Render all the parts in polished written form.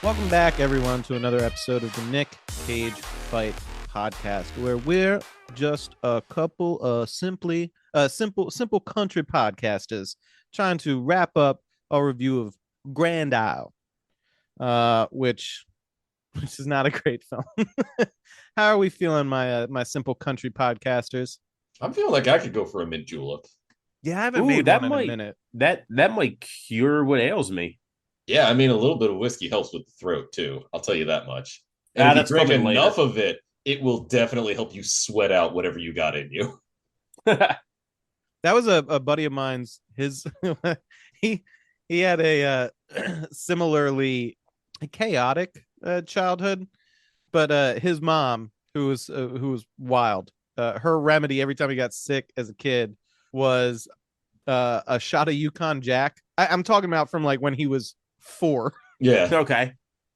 Welcome back, everyone, to another episode of the Nick Cage Fight Podcast, where we're just a couple of simple country podcasters trying to wrap up a review of Grand Isle, which is not a great film. How are we feeling, my simple country podcasters? I'm feeling like I could go for a mint julep. Yeah, I haven't Ooh, made that one in a might minute. that might cure what ails me. Yeah, I mean, a little bit of whiskey helps with the throat too. I'll tell you that much. And Ah, if you that's drink coming enough later. of it, it will definitely help you sweat out whatever you got in you. That was a buddy of mine's. His he he had a similarly chaotic childhood, but his mom, who was wild, her remedy every time he got sick as a kid was a shot of Yukon Jack. I'm talking about from like when he was 4. Yeah. Okay,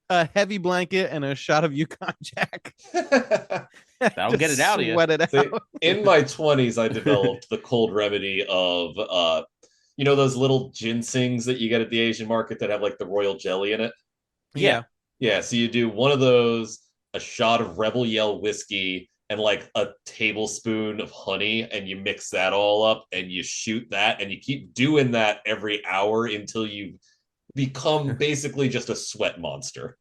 A heavy blanket and a shot of Yukon Jack. that'll get it out of you. Sweat it See, out. in my 20s, I developed the cold remedy of, those little ginsengs that you get at the Asian market that have like the royal jelly in it. Yeah. Yeah, so you do one of those, a shot of Rebel Yell whiskey, and like a tablespoon of honey, and you mix that all up and you shoot that, and you keep doing that every hour until you become basically just a sweat monster.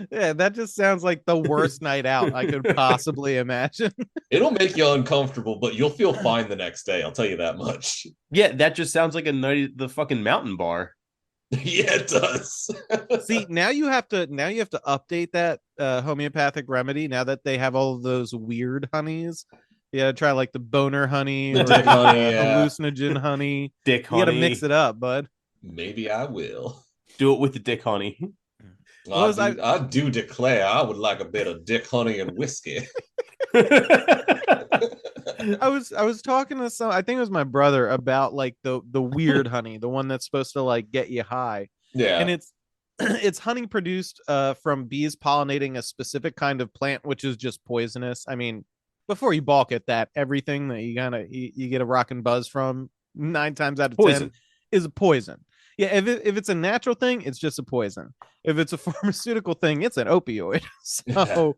Yeah, that just sounds like the worst night out I could possibly imagine. It'll make you uncomfortable, but you'll feel fine the next day. I'll tell you that much. Yeah, that just sounds like a night at the fucking mountain bar. Yeah, it does. See, now you have to update that homeopathic remedy now that they have all of those weird honeys. You gotta try like the boner honey The or dick the honey, yeah. hallucinogen honey. Dick You gotta honey. mix it up, bud. Maybe I will. Do it with the dick honey. I do declare I would like a bit of dick honey and whiskey. I was talking to I think it was my brother about like the weird honey, the one that's supposed to like get you high. Yeah. And it's it's honey produced from bees pollinating a specific kind of plant, which is just poisonous. I mean, before you balk at that, everything that you get a rockin' buzz from 9 times out of 10 Poison. is a poison. Yeah, if it's a natural thing, it's just a poison. If it's a pharmaceutical thing, it's an opioid. So,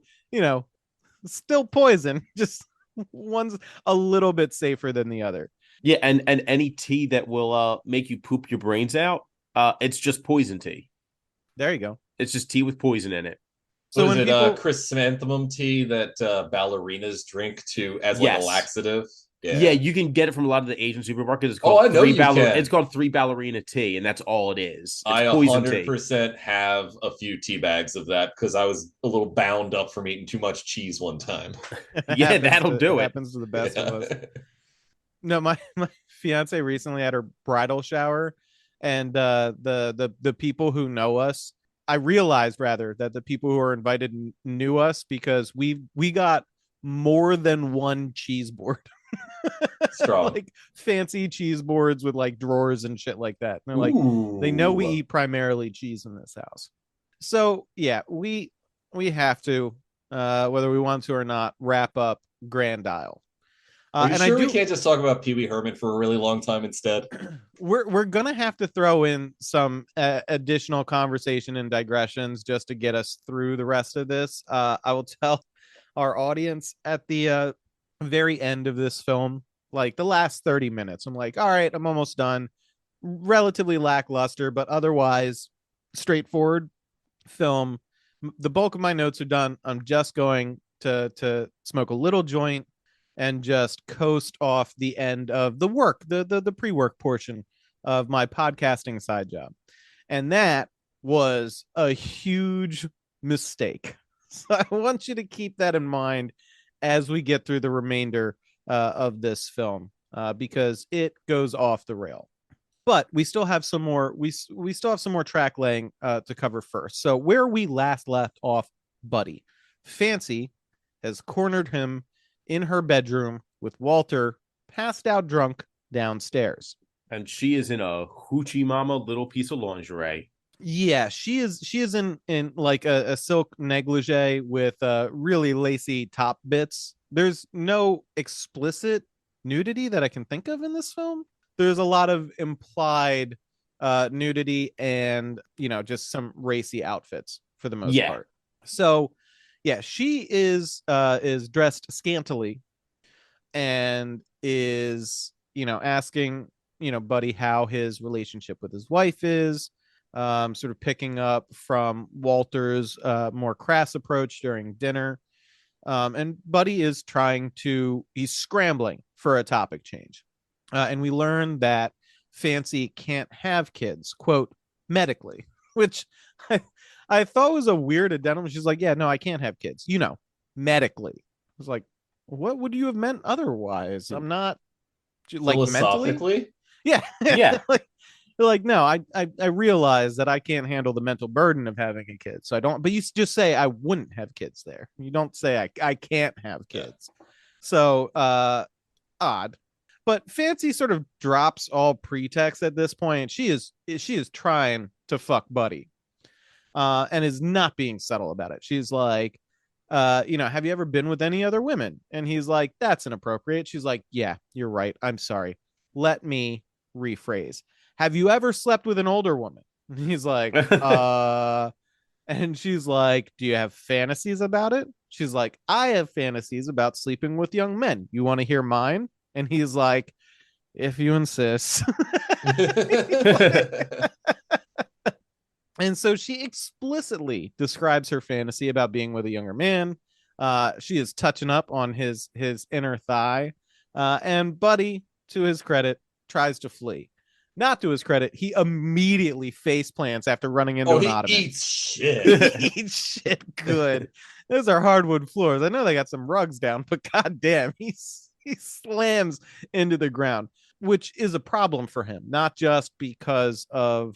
still poison. Just one's a little bit safer than the other. Yeah, and any tea that will make you poop your brains out, it's just poison tea. There you go. It's just tea with poison in it. So So is when it people chrysanthemum tea that ballerinas drink as like a Yes. laxative? Yeah, you can get it from a lot of the Asian supermarkets. It's Oh, called I know you can. It's called 3 ballerina tea, and that's all it is. It's I poison tea. 100% have a few tea bags of that because I was a little bound up from eating too much cheese one time. Yeah, that'll do it. Happens to the best of us. No, my fiance recently had her bridal shower, and the people who know us, I realized rather that the people who are invited knew us because we got more than one cheese board. Strong. Like fancy cheese boards with like drawers and shit like that. And they're like, Ooh. they know we eat primarily cheese in this house. So yeah, we have to, whether we want to or not, wrap up Grand Isle. Are you and sure I do, we can't just talk about Pee Wee Herman for a really long time instead? we're gonna have to throw in some additional conversation and digressions just to get us through the rest of this. I will tell our audience at the very end of this film, like the last 30 minutes, I'm like, all right, I'm almost done. Relatively lackluster, but otherwise straightforward film. The bulk of my notes are done. I'm just going to smoke a little joint and just coast off the end of the work, the pre-work portion of my podcasting side job. And that was a huge mistake. So I want you to keep that in mind as we get through the remainder of this film, because it goes off the rail. But we still have some more. We still have some more track laying to cover first. So where we last left off, Buddy, Fancy has cornered him in her bedroom with Walter passed out drunk downstairs. And she is in a hoochie mama little piece of lingerie. Yeah, she is in like a silk negligee with really lacy top bits. There's no explicit nudity that I can think of in this film. There's a lot of implied nudity and just some racy outfits for the most Yeah. part. So yeah, she is dressed scantily and is asking Buddy how his relationship with his wife is, sort of picking up from Walter's more crass approach during dinner. And Buddy is he's scrambling for a topic change. And we learn that Fancy can't have kids, quote, medically, which I thought was a weird addendum. She's like, yeah, no, I can't have kids, medically. I was like, what would you have meant otherwise? I'm not like mentally. Philosophically? Yeah. Yeah. like no, I realize that I can't handle the mental burden of having a kid, so I don't. But you just say I wouldn't have kids there. You don't say I can't have kids. Yeah. So odd. But Fancy sort of drops all pretext at this point. She is trying to fuck Buddy, and is not being subtle about it. She's like, have you ever been with any other women? And he's like, that's inappropriate. She's like, yeah, you're right. I'm sorry. Let me rephrase. Have you ever slept with an older woman? And he's like, and she's like, do you have fantasies about it? She's like, I have fantasies about sleeping with young men. You want to hear mine? And he's like, if you insist. And so she explicitly describes her fantasy about being with a younger man. She is touching up on his inner thigh. And Buddy, to his credit, tries to flee. Not to his credit, he immediately face plants after running into an ottoman. He eats shit. He eats shit good. Those are hardwood floors. I know they got some rugs down, but goddamn, he slams into the ground, which is a problem for him, not just because of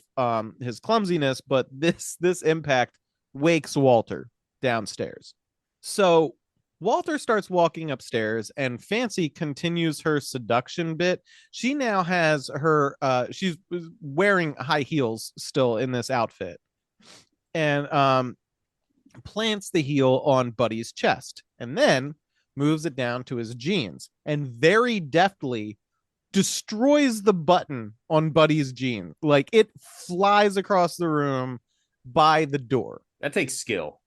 his clumsiness, but this impact wakes Walter downstairs. So Walter starts walking upstairs and Fancy continues her seduction bit. She now has her she's wearing high heels still in this outfit, and plants the heel on Buddy's chest and then moves it down to his jeans and very deftly destroys the button on Buddy's jeans. Like, it flies across the room by the door. That takes skill.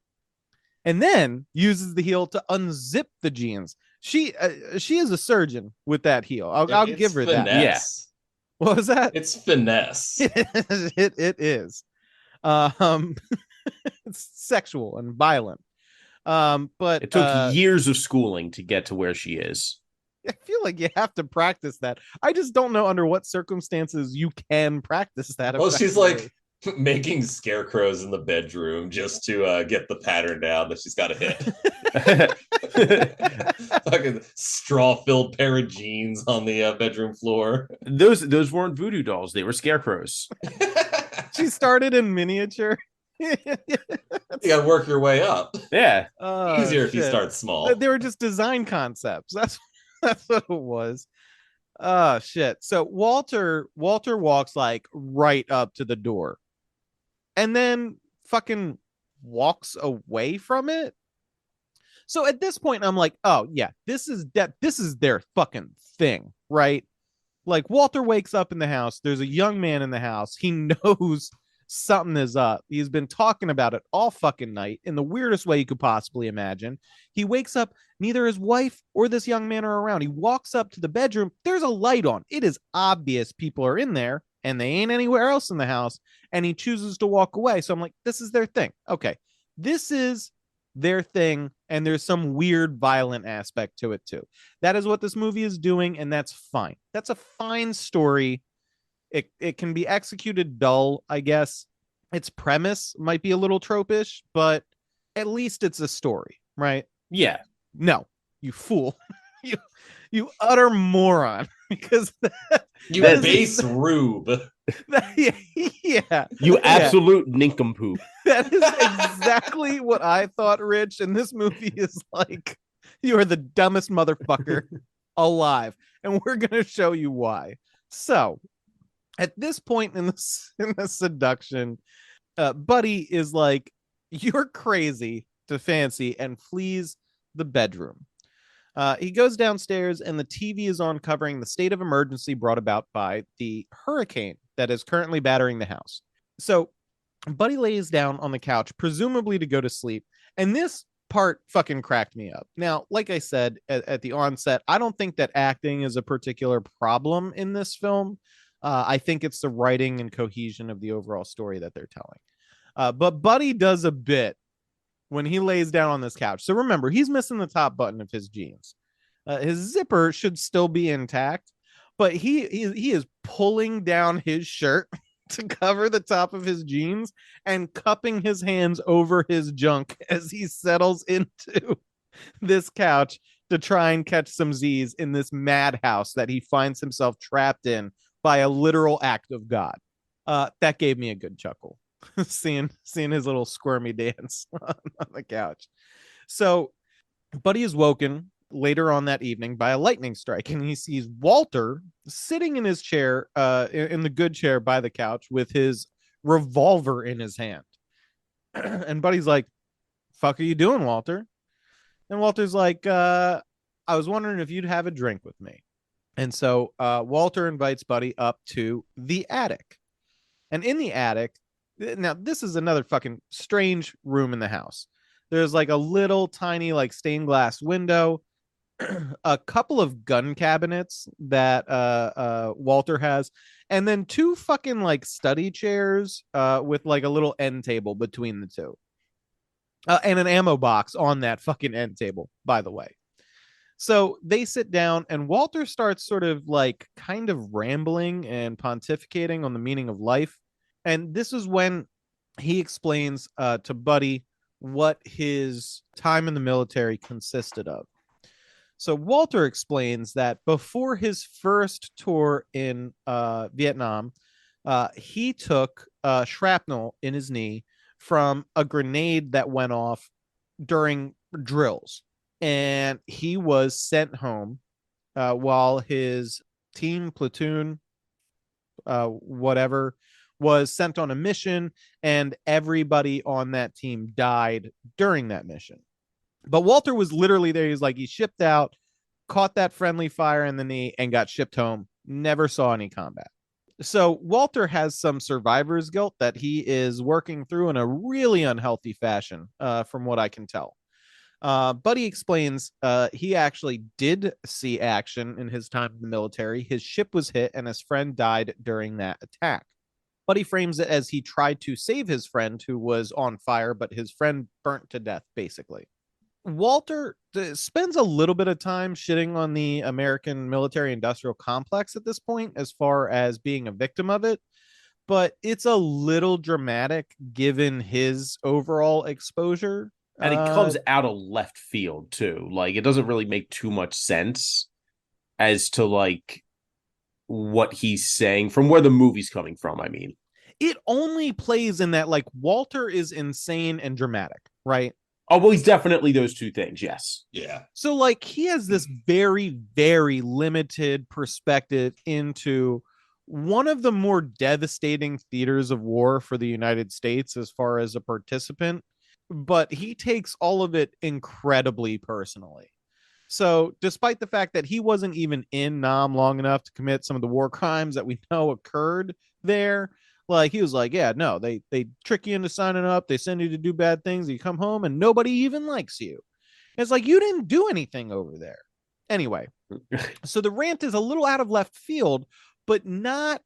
And then uses the heel to unzip the jeans. She is a surgeon with that heel. I'll give her finesse. that. Yeah. What was that? It's finesse. It is. It's sexual and violent. But it took years of schooling to get to where she is. I feel like you have to practice that. I just don't know under what circumstances you can practice that. Well, she's like making scarecrows in the bedroom just to get the pattern down that she's got to hit. Fucking straw-filled pair of jeans on the bedroom floor. Those weren't voodoo dolls; they were scarecrows. She started in miniature. You gotta work your way up. Yeah, easier if you start small. They were just design concepts. That's what it was. Oh shit. So Walter walks like right up to the door and then fucking walks away from it. So at this point I'm like, oh yeah, this is their fucking thing, right? Like, Walter wakes up in the house, there's a young man in the house, he knows something is up. He's been talking about it all fucking night in the weirdest way you could possibly imagine. He wakes up, neither his wife or this young man are around. He walks up to the bedroom, there's a light on. It is obvious people are in there and they ain't anywhere else in the house, and he chooses to walk away. So I'm like, this is their thing. Okay, this is their thing, and there's some weird violent aspect to it too. That is what this movie is doing, and that's fine. That's a fine story. It can be executed dull, I guess. Its premise might be a little tropish, but at least it's a story, right? Yeah. No, you fool. you utter moron. Because you base rube. Yeah. You absolute nincompoop. That is exactly what I thought, Rich. And this movie is like, you are the dumbest motherfucker alive. And we're going to show you why. So, at this point in the seduction, Buddy is like, you're crazy to Fancy, and flees the bedroom. He goes downstairs, and the TV is on covering the state of emergency brought about by the hurricane that is currently battering the house. So Buddy lays down on the couch, presumably to go to sleep. And this part fucking cracked me up. Now, like I said at the onset, I don't think that acting is a particular problem in this film. I think it's the writing and cohesion of the overall story that they're telling. But Buddy does a bit when he lays down on this couch. So remember, he's missing the top button of his jeans. His zipper should still be intact, but he is pulling down his shirt to cover the top of his jeans and cupping his hands over his junk as he settles into this couch to try and catch some Z's in this madhouse that he finds himself trapped in by a literal act of God. That gave me a good chuckle. seeing his little squirmy dance on the couch. So Buddy is woken later on that evening by a lightning strike, and he sees Walter sitting in his chair, in the good chair by the couch with his revolver in his hand. And Buddy's like, "Fuck are you doing, Walter?" And Walter's like, "I was wondering if you'd have a drink with me." And so Walter invites Buddy up to the attic. And in the attic, now this is another fucking strange room in the house. There's like a little tiny like stained glass window, a couple of gun cabinets that Walter has, and then two fucking like study chairs with like a little end table between the two. And an ammo box on that fucking end table, by the way. So they sit down, and Walter starts sort of like kind of rambling and pontificating on the meaning of life. And this is when he explains to Buddy what his time in the military consisted of. So Walter explains that before his first tour in Vietnam, he took shrapnel in his knee from a grenade that went off during drills. And he was sent home while his team, platoon, whatever, was sent on a mission, and everybody on that team died during that mission. But Walter was literally there. He's like, he shipped out, caught that friendly fire in the knee, and got shipped home. Never saw any combat. So Walter has some survivor's guilt that he is working through in a really unhealthy fashion, from what I can tell. Buddy explains he actually did see action in his time in the military. His ship was hit, and his friend died during that attack. Buddy frames it as he tried to save his friend who was on fire, but his friend burnt to death, basically. Walter spends a little bit of time shitting on the American military industrial complex at this point, as far as being a victim of it. But it's a little dramatic given his overall exposure. And it comes out of left field, too. Like, it doesn't really make too much sense as to, like, what he's saying from where the movie's coming from. I mean, it only plays in that, like, Walter is insane and dramatic, right? Oh, well, he's definitely those two things. Yes. Yeah. So like he has this very, very limited perspective into one of the more devastating theaters of war for the United States as far as a participant, but he takes all of it incredibly personally. So despite the fact that he wasn't even in Nam long enough to commit some of the war crimes that we know occurred there, like he was like, yeah, no, they trick you into signing up. They send you to do bad things. You come home and nobody even likes you. It's like, you didn't do anything over there. Anyway, so the rant is a little out of left field, but not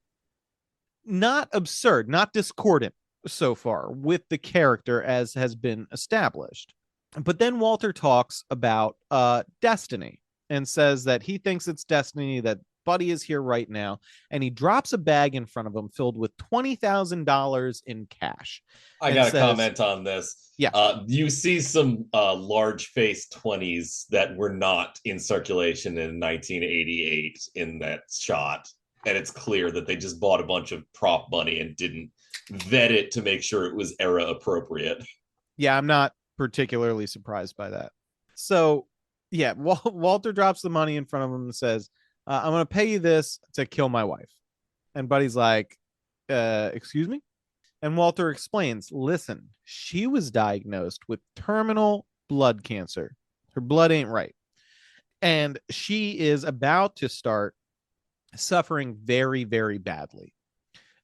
absurd, not discordant so far with the character as has been established. But then Walter talks about destiny and says that he thinks it's destiny that Buddy is here right now, and he drops a bag in front of him filled with $20,000 in cash. I got to comment on this. Yeah. You see some large face 20s that were not in circulation in 1988 in that shot. And it's clear that they just bought a bunch of prop money and didn't vet it to make sure it was era appropriate. Yeah, I'm not particularly surprised by that. So, yeah, Walter drops the money in front of him and says, I'm going to pay you this to kill my wife. And Buddy's like, excuse me? And Walter explains, listen, she was diagnosed with terminal blood cancer. Her blood ain't right. And she is about to start suffering very, very badly.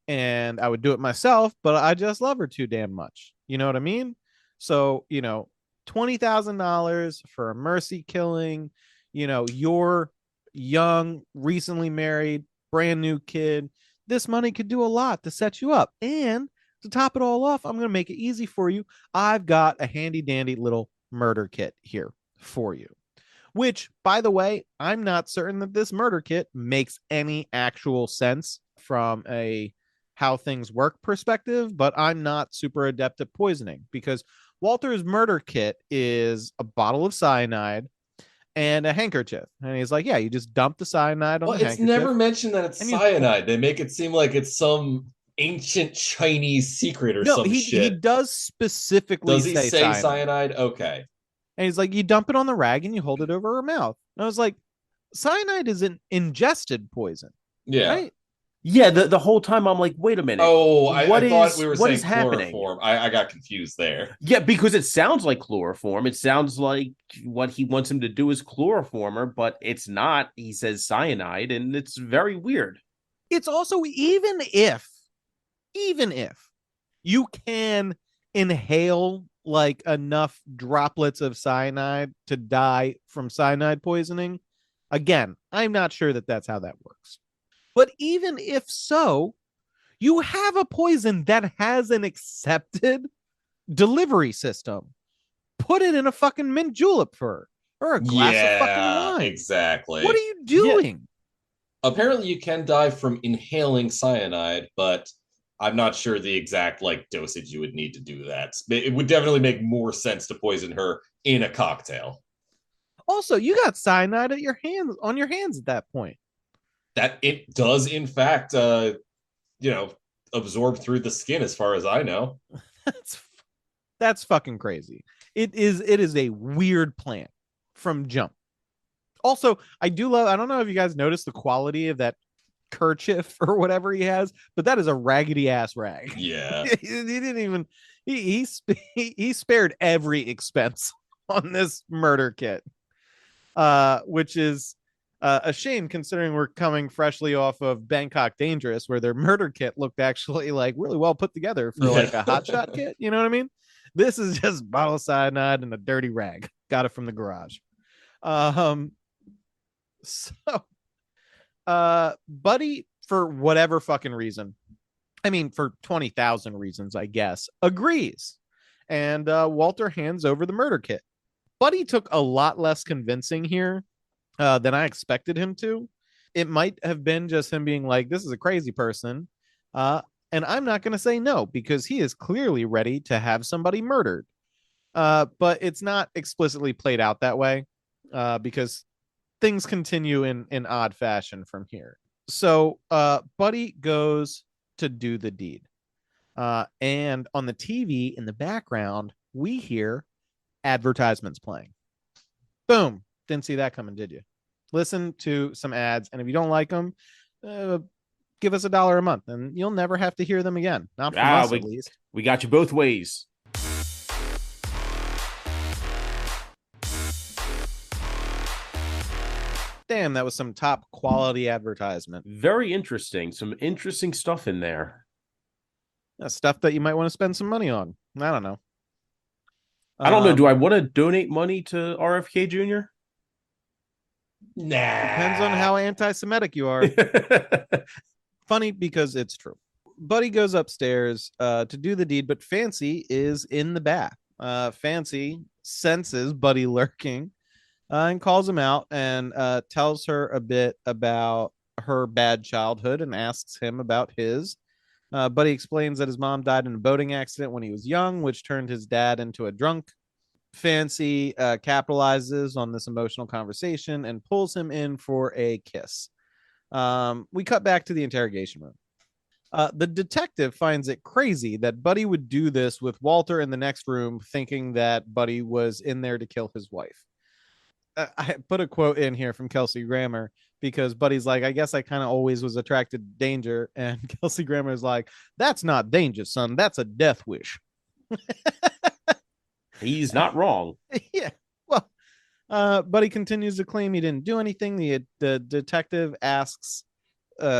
And I would do it myself, but I just love her too damn much. You know what I mean? So, $20,000 for a mercy killing, you're young, recently married, brand new kid. This money could do a lot to set you up. And to top it all off, I'm going to make it easy for you. I've got a handy dandy little murder kit here for you. Which, by the way, I'm not certain that this murder kit makes any actual sense from a how things work perspective, but I'm not super adept at poisoning because Walter's murder kit is a bottle of cyanide and a handkerchief. And he's like, yeah, you just dump the cyanide on Well, the it's handkerchief. never mentioned that it's and you- cyanide. They make it seem like it's some ancient Chinese secret or No, some he shit. does specifically Does he say cyanide. cyanide? Okay. And he's like, you dump it on the rag and you hold it over her mouth. And I was like, cyanide is an ingested poison, Yeah. right? Yeah, the whole time I'm like, wait a minute. Oh, I thought we were what saying is happening? chloroform. I got confused there. Yeah, because it sounds like chloroform. It sounds like what he wants him to do is chloroform her, but it's not. He says cyanide, and it's very weird. It's also even if you can inhale like enough droplets of cyanide to die from cyanide poisoning, again, I'm not sure that that's how that works. But even if so, you have a poison that has an accepted delivery system. Put it in a fucking mint julep for her, or a glass of fucking wine. Exactly. What are you doing? Apparently, you can die from inhaling cyanide, but I'm not sure the exact dosage you would need to do that. It would definitely make more sense to poison her in a cocktail. Also, you got cyanide on your hands at that point. That it does, in fact, absorb through the skin, as far as I know. That's fucking crazy. It is a weird plan from jump. Also, I don't know if you guys noticed the quality of that kerchief or whatever he has, but that is a raggedy ass rag. Yeah. he didn't even he spared every expense on this murder kit. Which is a shame considering we're coming freshly off of Bangkok Dangerous, where their murder kit looked actually like really well put together for like a hotshot kit. You know what I mean? This is just bottle of cyanide and a dirty rag. Got it from the garage. Buddy, for whatever fucking reason, I mean, for 20,000 reasons, I guess, agrees. And Walter hands over the murder kit. Buddy took a lot less convincing here than I expected him to. It might have been just him being like, this is a crazy person. And I'm not going to say no because he is clearly ready to have somebody murdered. But it's not explicitly played out that way because things continue in odd fashion from here. So Buddy goes to do the deed. And on the TV in the background, we hear advertisements playing. Boom. Didn't see that coming, did you? Listen to some ads, and if you don't like them, give us $1 a month, and you'll never have to hear them again. Not from us, at least. We got you both ways. Damn, that was some top quality advertisement. Very interesting. Some interesting stuff in there. Stuff that you might want to spend some money on. I don't know. I don't know. Do I want to donate money to RFK Jr.? Nah. Depends on how anti-Semitic you are. Funny because it's true. Buddy goes upstairs to do the deed, but Fancy is in the bath. Fancy senses Buddy lurking and calls him out and tells her a bit about her bad childhood and asks him about his. Buddy explains that his mom died in a boating accident when he was young, which turned his dad into a drunk. Fancy capitalizes on this emotional conversation and pulls him in for a kiss. We cut back to the interrogation room. The detective finds it crazy that Buddy would do this with Walter in the next room, thinking that Buddy was in there to kill his wife. I put a quote in here from Kelsey Grammer because Buddy's like, I guess I kind of always was attracted to danger. And Kelsey Grammer is like, that's not danger, son. That's a death wish. He's not wrong. Yeah. Well, Buddy continues to claim he didn't do anything. The detective asks,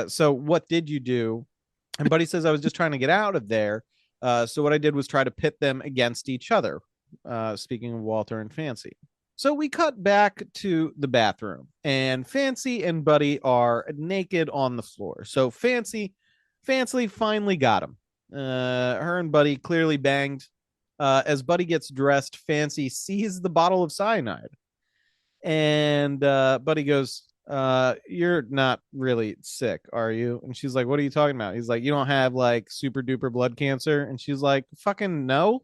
so what did you do? And Buddy says, I was just trying to get out of there. So what I did was try to pit them against each other. Speaking of Walter and Fancy. So we cut back to the bathroom, and Fancy and Buddy are naked on the floor. So Fancy finally got him. Her and Buddy clearly banged. As Buddy gets dressed, Fancy sees the bottle of cyanide. And Buddy goes, you're not really sick, are you? And she's like, what are you talking about? He's like, you don't have like super duper blood cancer? And she's like, fucking no.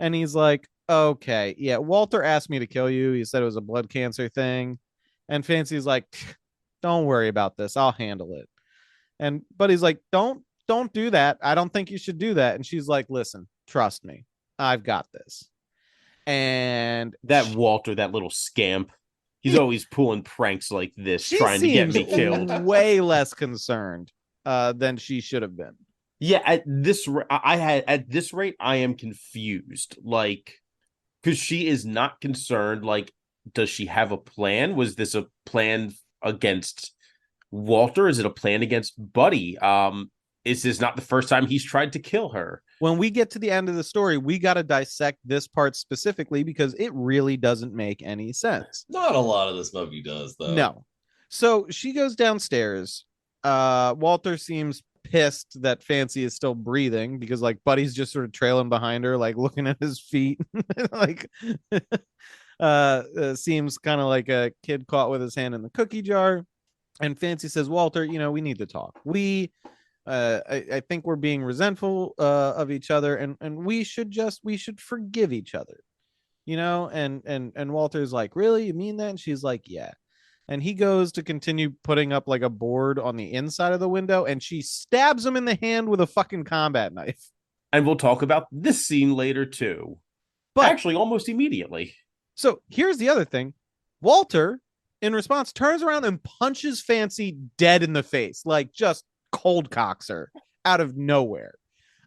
And he's like, okay, yeah, Walter asked me to kill you. He said it was a blood cancer thing. And Fancy's like, don't worry about this. I'll handle it. And Buddy's like, don't do that. I don't think you should do that. And she's like, listen, trust me. I've got this. And That Walter, that little scamp, he's always pulling pranks like this, she trying to get seems me killed. way less concerned than she should have been. Yeah, at this rate, I am confused. Like, because she is not concerned. Like, does she have a plan? Was this a plan against Walter? Is it a plan against Buddy? Is this not the first time he's tried to kill her? When we get to the end of the story, we got to dissect this part specifically because it really doesn't make any sense. Not a lot of this movie does, though. No. So she goes downstairs. Walter seems pissed that Fancy is still breathing because like Buddy's just sort of trailing behind her, like looking at his feet. Like seems kind of like a kid caught with his hand in the cookie jar. And Fancy says, Walter, we need to talk. I think we're being resentful of each other, and we should forgive each other, and Walter's like, really, you mean that? And she's like, yeah. And he goes to continue putting up like a board on the inside of the window, and she stabs him in the hand with a fucking combat knife. And we'll talk about this scene later too, but actually almost immediately. So here's the other thing. Walter, in response, turns around and punches Fancy dead in the face, like just cold cocks her out of nowhere.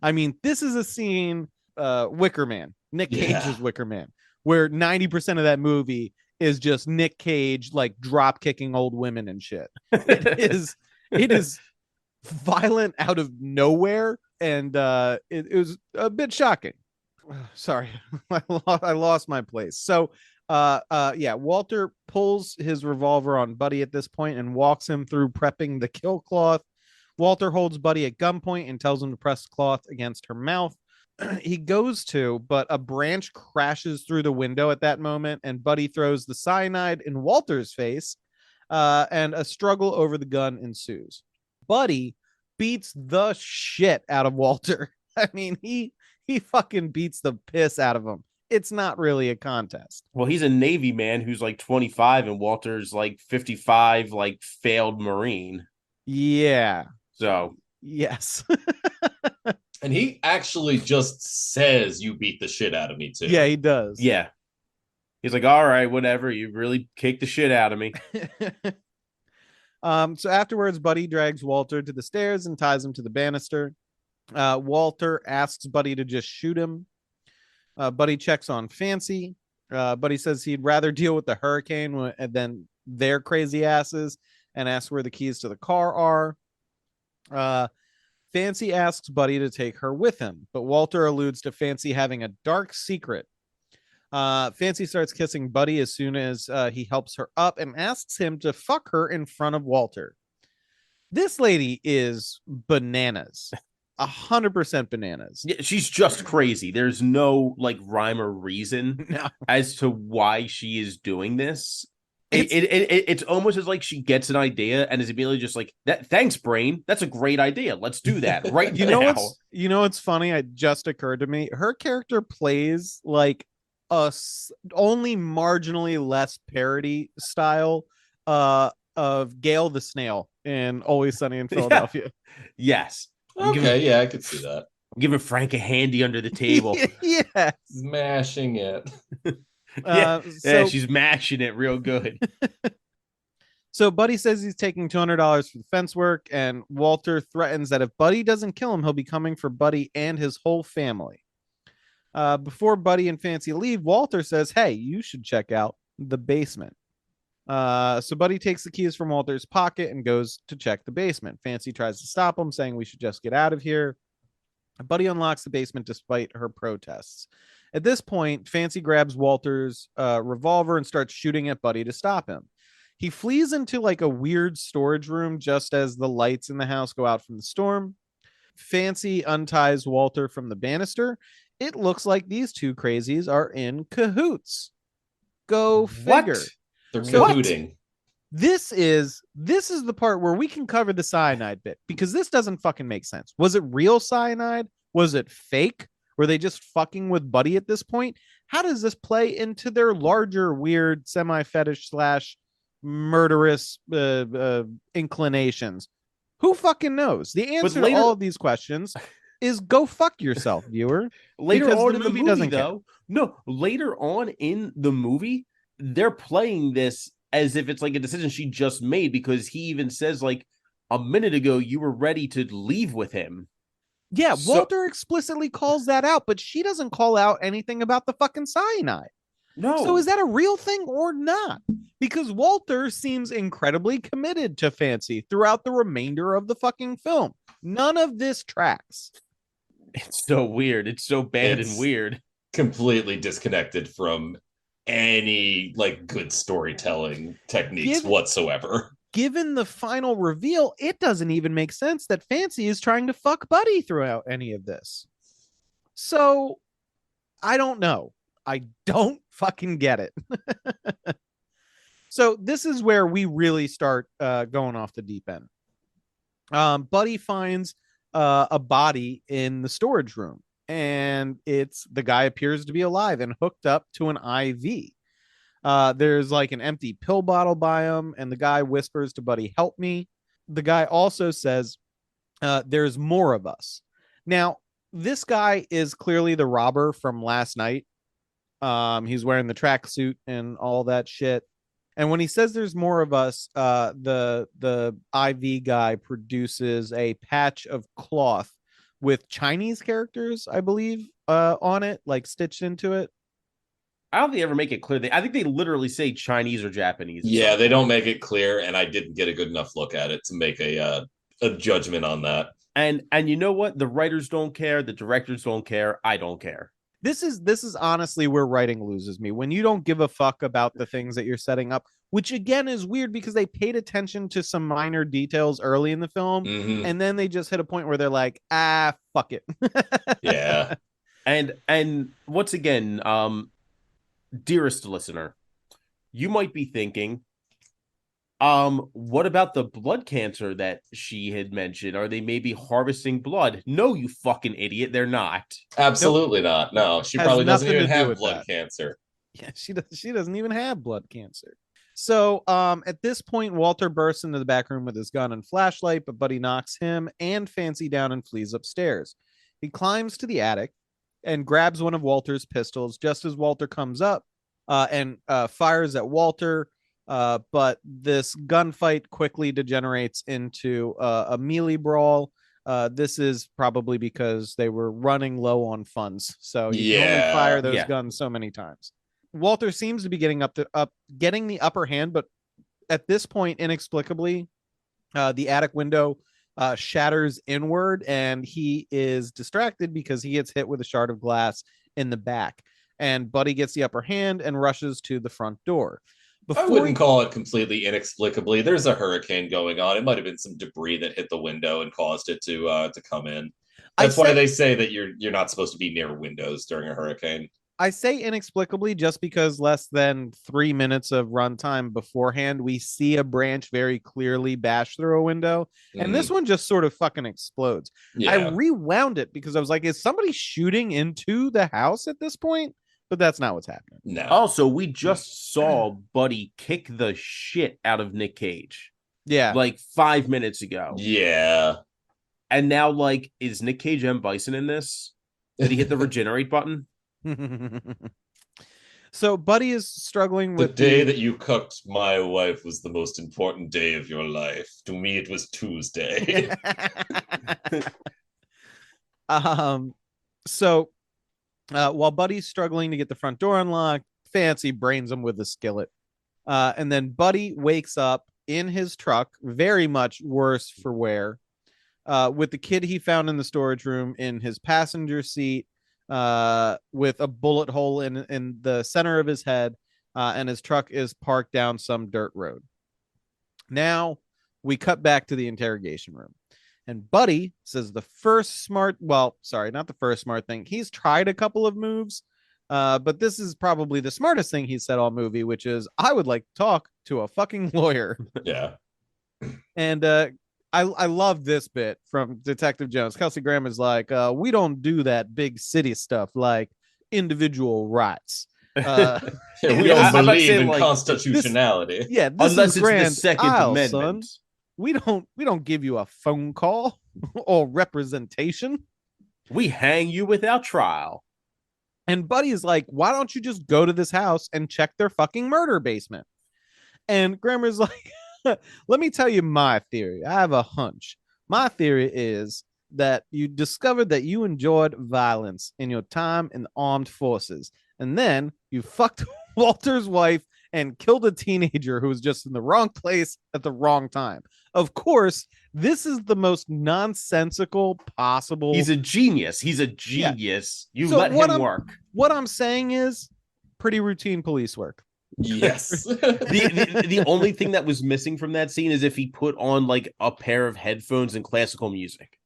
I mean, this is a scene, Wicker Man, Nick Cage's Wicker Man, where 90% of that movie is just Nick Cage like drop kicking old women and shit. It is violent out of nowhere, and it was a bit shocking. Sorry, I lost my place. So Walter pulls his revolver on Buddy at this point and walks him through prepping the kill cloth. Walter holds Buddy at gunpoint and tells him to press cloth against her mouth. He goes to, but a branch crashes through the window at that moment, and Buddy throws the cyanide in Walter's face, and a struggle over the gun ensues. Buddy beats the shit out of Walter. I mean, he fucking beats the piss out of him. It's not really a contest. Well, he's a Navy man who's like 25, and Walter's like 55, like failed Marine. Yeah. So, yes. And he actually just says, you beat the shit out of me, too. Yeah, he does. Yeah. He's like, all right, whatever. You really kicked the shit out of me. So afterwards, Buddy drags Walter to the stairs and ties him to the banister. Walter asks Buddy to just shoot him. Buddy checks on Fancy. Buddy says he'd rather deal with the hurricane than their crazy asses, and asks where the keys to the car are. Fancy asks Buddy to take her with him, but Walter alludes to Fancy having a dark secret. Fancy starts kissing Buddy as soon as he helps her up and asks him to fuck her in front of Walter. This lady is bananas. 100% bananas. Yeah, she's just crazy. There's no like rhyme or reason as to why she is doing this. It's almost as like she gets an idea and is immediately just like, that. Thanks, brain. That's a great idea. Let's do that right now. What's funny? It just occurred to me. Her character plays like only marginally less parody style of Gail the Snail in Always Sunny in Philadelphia. Yes. Okay, I could see that. I'm giving Frank a handy under the table. Yeah. Smashing it. She's mashing it real good. So Buddy says he's taking $200 for the fence work, and Walter threatens that if Buddy doesn't kill him, he'll be coming for Buddy and his whole family. Before Buddy and Fancy leave, Walter says, hey, you should check out the basement. So Buddy takes the keys from Walter's pocket and goes to check the basement. Fancy tries to stop him, saying we should just get out of here. Buddy unlocks the basement despite her protests. At this point, Fancy grabs Walter's revolver and starts shooting at Buddy to stop him. He flees into like a weird storage room just as the lights in the house go out from the storm. Fancy unties Walter from the banister. It looks like these two crazies are in cahoots. Go figure. What? They're So- cahooting. This is the part where we can cover the cyanide bit, because this doesn't fucking make sense. Was it real cyanide? Was it fake? Were they just fucking with Buddy at this point? How does this play into their larger weird semi-fetish / murderous inclinations? Who fucking knows? The answer later- to all of these questions is go fuck yourself, viewer. Later Because on the in the movie movie, doesn't care. though, no, later on in the movie, they're playing this as if it's like a decision she just made, because he even says, like, a minute ago, you were ready to leave with him. Yeah, So- Walter explicitly calls that out, but she doesn't call out anything about the fucking cyanide. No. So is that a real thing or not? Because Walter seems incredibly committed to Fancy throughout the remainder of the fucking film. None of this tracks. It's so weird. It's so bad It's- and weird. Completely disconnected from any like good storytelling techniques Give- whatsoever. Given the final reveal, it doesn't even make sense that Fancy is trying to fuck Buddy throughout any of this. So I don't know. I don't fucking get it. So this is where we really start going off the deep end. Buddy finds a body in the storage room, and the guy appears to be alive and hooked up to an IV. There's like an empty pill bottle by him, and the guy whispers to Buddy, "Help me." The guy also says, "There's more of us." Now, this guy is clearly the robber from last night. He's wearing the tracksuit and all that shit. And when he says there's more of us, the IV guy produces a patch of cloth with Chinese characters, I believe, on it, like stitched into it. I don't think they ever make it clear. I think they literally say Chinese or Japanese. at Yeah, some they point. don't make it clear, and I didn't get a good enough look at it to make a judgment on that. And you know what? The writers don't care. The directors don't care. I don't care. This is honestly where writing loses me, when you don't give a fuck about the things that you're setting up, which again is weird because they paid attention to some minor details early in the film, Mhm. and then they just hit a point where they're like, fuck it. Yeah. And once again, dearest listener, you might be thinking, what about the blood cancer that she had mentioned? Are they maybe harvesting blood? No, you fucking idiot, they're not. Absolutely not. No, she Has probably doesn't nothing even to do have with blood that. cancer. Yeah, she doesn't even have blood cancer. So at this point, Walter bursts into the back room with his gun and flashlight, but Buddy knocks him and Fancy down and flees upstairs. He climbs to the attic and grabs one of Walter's pistols just as Walter comes up and fires at Walter. But this gunfight quickly degenerates into a melee brawl. This is probably because they were running low on funds, so you can only Yeah, fire those yeah. guns so many times. Walter seems to be getting getting the upper hand, but at this point, inexplicably, the attic window shatters inward, and he is distracted because he gets hit with a shard of glass in the back. And Buddy gets the upper hand and rushes to the front door. I wouldn't call it completely inexplicably. There's a hurricane going on. It might have been some debris that hit the window and caused it to come in. That's why they say that you're not supposed to be near windows during a hurricane. I say inexplicably just because less than 3 minutes of runtime beforehand, we see a branch very clearly bash through a window, and this one just sort of fucking explodes. Yeah. I rewound it because I was like, is somebody shooting into the house at this point? But that's not what's happening. No. Also, we just saw Buddy kick the shit out of Nick Cage Yeah. like 5 minutes ago. Yeah. And now, like, is Nick Cage M. Bison in this? Did he hit the regenerate button? So Buddy is struggling The with day that you cooked my wife was the most important day of your life. To me, it was Tuesday. So while Buddy's struggling to get the front door unlocked, Fancy brains him with a skillet. And then Buddy wakes up in his truck, very much worse for wear, with the kid he found in the storage room in his passenger seat, with a bullet hole in the center of his head, and his truck is parked down some dirt road. Now we cut back to the interrogation room. And Buddy says the first smart, well, sorry, not the first smart thing. He's tried a couple of moves, but this is probably the smartest thing he said all movie, which is, I would like to talk to a fucking lawyer. Yeah. And I love this bit from Detective Jones. Kelsey Grammer's like, we don't do that big city stuff like individual rights. Yeah, we Yeah, don't I'm not believe saying, in like, constitutionality. Yeah, this Unless is it's Grand the Second Isle, Amendment. son. We don't give you a phone call or representation. We hang you without trial. And Buddy is like, why don't you just go to this house and check their fucking murder basement? And Grammer's like, let me tell you my theory. I have a hunch. My theory is that you discovered that you enjoyed violence in your time in the armed forces. And then you fucked Walter's wife and killed a teenager who was just in the wrong place at the wrong time. Of course, this is the most nonsensical possible. He's a genius. He's a genius. You So let what him I'm- work. What I'm saying is pretty routine police work. Yes. The only thing that was missing from that scene is if he put on like a pair of headphones and classical music.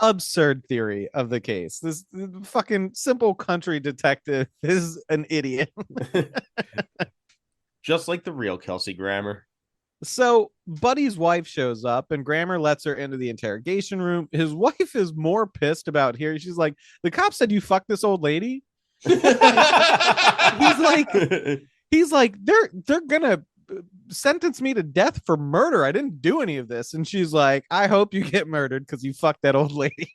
Absurd theory of the case. This fucking simple country detective is an idiot. Just like the real Kelsey Grammer. So Buddy's wife shows up and Grammer lets her into the interrogation room. His wife is more pissed about here. She's like, the cop said you fucked this old lady. He's like, they're gonna sentence me to death for murder. I didn't do any of this. And she's like, I hope you get murdered because you fucked that old lady.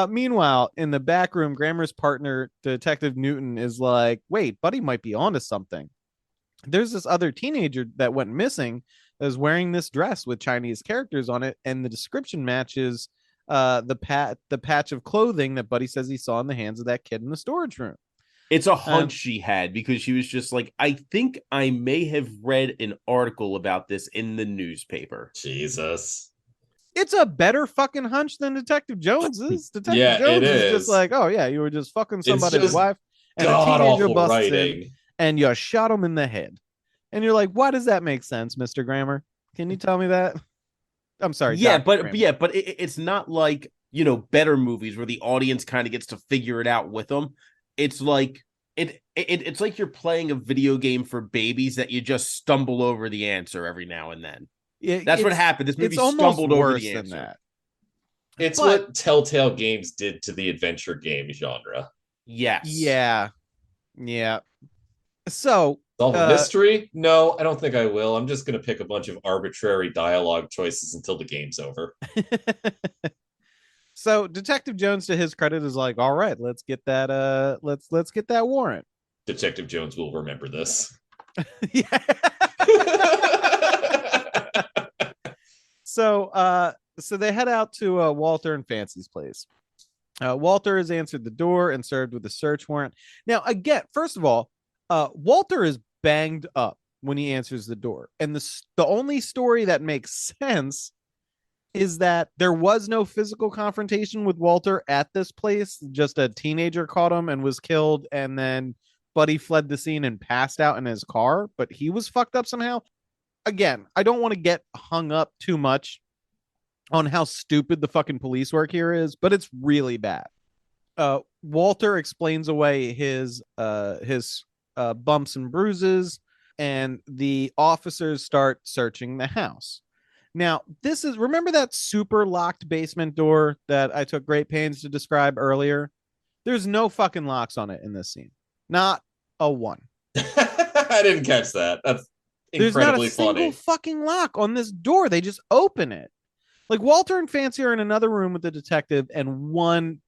Meanwhile, in the back room, Grammer's partner, Detective Newton, is like, wait, Buddy might be onto something. There's this other teenager that went missing that is wearing this dress with Chinese characters on it, and the description matches the patch of clothing that Buddy says he saw in the hands of that kid in the storage room. It's a hunch she had because she was just like, I think I may have read an article about this in the newspaper. Jesus. It's a better fucking hunch than Detective Jones's. Detective Yeah, Jones it is is. just like, oh yeah, you were just fucking somebody's just wife, and a God teenager awful busts in, writing. and you shot him in the head. And you're like, why does that make sense, Mr. Grammer? Can you tell me that? I'm sorry. Yeah, Dr. Grammer. but it's not like, you know, better movies where the audience kind of gets to figure it out with them. It's like it's like you're playing a video game for babies that you just stumble over the answer every now and then. That's what happened. This movie It's almost stumbled over worse the than answer. that. It's But- what Telltale Games did to the adventure game genre. Yes. Yeah. So Solve a mystery? No, I don't think I will. I'm just going to pick a bunch of arbitrary dialogue choices until the game's over. So Detective Jones, to his credit, is like, all right, let's get that let's get that warrant. Detective Jones will remember this. Yeah. So they head out to Walter and Fancy's place. Walter has answered the door and served with a search warrant. Now, again, first of all, Walter is banged up when he answers the door, and the only story that makes sense is that there was no physical confrontation with Walter at this place. Just a teenager caught him and was killed, and then Buddy fled the scene and passed out in his car, but he was fucked up somehow. Again, I don't want to get hung up too much on how stupid the fucking police work here is, but it's really bad. Walter explains away his bumps and bruises, and the officers start searching the house. Now, remember that super locked basement door that I took great pains to describe earlier? There's no fucking locks on it in this scene. Not a one. I didn't catch that. That's There's not incredibly a single funny. fucking lock on this door. They just open it. Like Walter and Fancy are in another room with the detective and one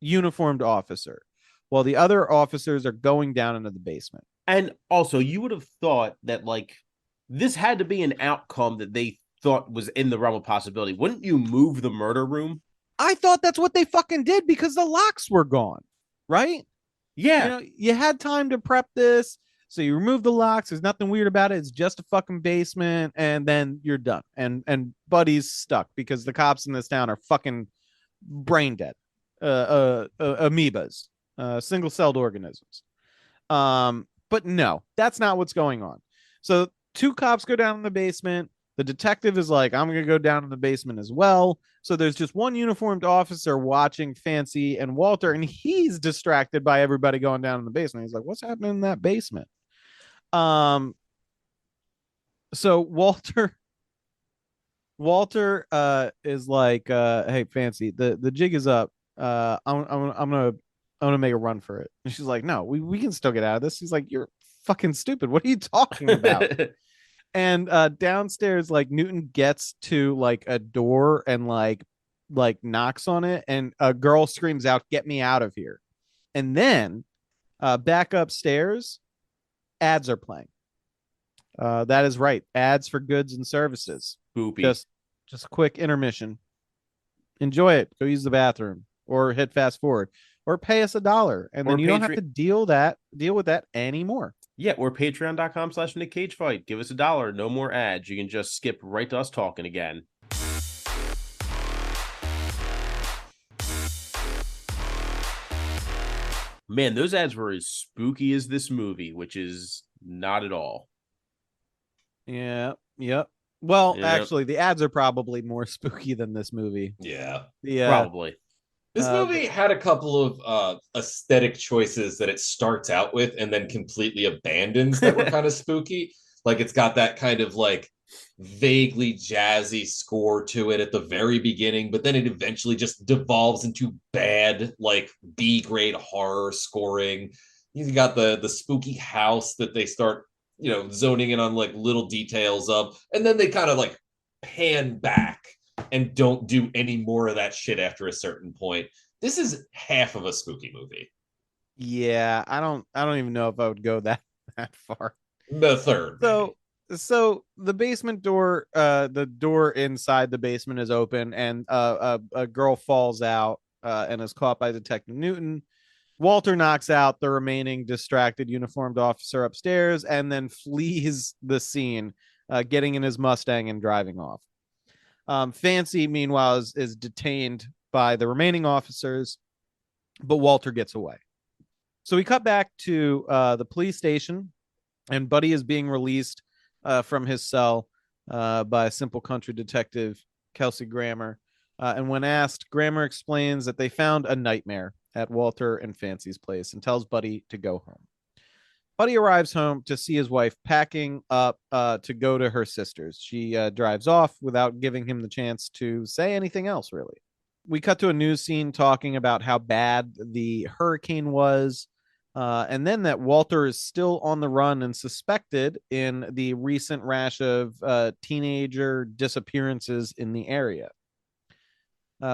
uniformed officer, while the other officers are going down into the basement. And also, you would have thought that like this had to be an outcome that they thought was in the realm of possibility. Wouldn't you move the murder room? I thought that's what they fucking did because the locks were gone, right? Yeah. You know, you had time to prep this. So you remove the locks. There's nothing weird about it. It's just a fucking basement, and then you're done. And Buddy's stuck because the cops in this town are fucking brain dead, amoebas, single-celled organisms. But no, that's not what's going on. So two cops go down in the basement. The detective is like, I'm gonna go down in the basement as well. So there's just one uniformed officer watching Fancy and Walter, and he's distracted by everybody going down in the basement. He's like, what's happening in that basement? So Walter is like, hey Fancy, the jig is up. I'm gonna make a run for it. And she's like, no, we can still get out of this. He's like, you're fucking stupid. What are you talking about? And downstairs, like Newton gets to like a door and like knocks on it, and a girl screams out, get me out of here. And then back upstairs, ads are playing. That is right. Ads for goods and services. Boopy. Just a quick intermission. Enjoy it. Go use the bathroom or hit fast forward or pay us $1. And then you don't have to deal with that anymore. Yeah, or patreon.com/Nick Cage Fight. Give us $1. No more ads. You can just skip right to us talking again. Man, those ads were as spooky as this movie, which is not at all. Yeah. Yep. Well, actually, the ads are probably more spooky than this movie. Yeah. Probably. This movie had a couple of aesthetic choices that it starts out with and then completely abandons that were kind of spooky. Like it's got that kind of like vaguely jazzy score to it at the very beginning, but then it eventually just devolves into bad, like B-grade horror scoring. You got the spooky house that they start, zoning in on like little details of, and then they kind of like pan back and don't do any more of that shit after a certain point. This is half of a spooky movie. Yeah, I don't even know if I would go that far. The third. So the basement door, the door inside the basement is open, and a girl falls out and is caught by Detective Newton. Walter knocks out the remaining distracted uniformed officer upstairs and then flees the scene, getting in his Mustang and driving off. Fancy, meanwhile, is detained by the remaining officers, but Walter gets away. So we cut back to the police station, and Buddy is being released from his cell by simple country detective Kelsey Grammer. And when asked, Grammer explains that they found a nightmare at Walter and Fancy's place and tells Buddy to go home. Buddy arrives home to see his wife packing up to go to her sister's. She drives off without giving him the chance to say anything else, really. We cut to a news scene talking about how bad the hurricane was, and then that Walter is still on the run and suspected in the recent rash of teenager disappearances in the area.